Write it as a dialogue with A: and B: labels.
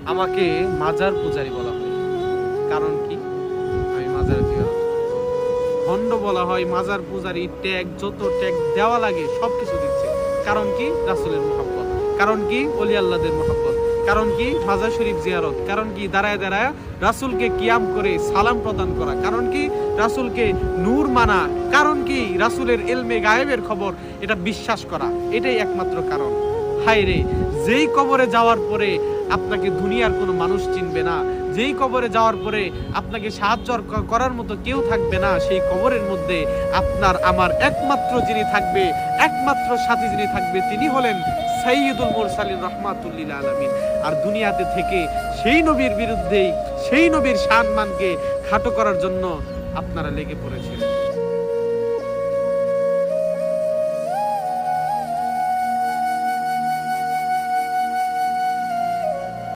A: আমাকে মাজার পূজারী বলা হয়। কারণ কি? আমি মাজার জিয়ারত করি। ভণ্ড বলা হয়, মাজার পূজারী, ট্যাগ, যত ট্যাগ দেওয়া লাগে সবকিছু দিচ্ছে। কারণ কি? রাসূলের মুহাব্বত। কারণ কি? ওলি আল্লাহদের মুহাব্বত। কারণ কি? মাজার শরীফ জিয়ারত। কারণ কি? দাঁড়ায় দাঁড়ায় রাসূলকে কিয়াম করে সালাম প্রদান করা। কারণ কি? রাসূলকে নূর মানা। কারণ কি? রাসূলের ইলমে গায়েবের খবর এটা বিশ্বাস করা। এটাই একমাত্র কারণ। হায় রে, যেই কবরে যাওয়ার পরে আপনাকে দুনিয়ার কোনো মানুষ চিনবে না, যেই কবরে যাওয়ার পরে আপনাকে সাহায্য করার মতো কেউ থাকবে না, সেই কবরের মধ্যে আপনার আমার একমাত্র যিনি থাকবে, একমাত্র সাথী যিনি থাকবে, তিনি হলেন সাইয়্যিদুল মুরসালিন রাহমাতুল লিল আলামিন। আর দুনিয়াতে থেকে সেই নবীর বিরুদ্ধেই, সেই নবীর সম্মানকে খাটো করার জন্য আপনারা লেগে পড়েছেন।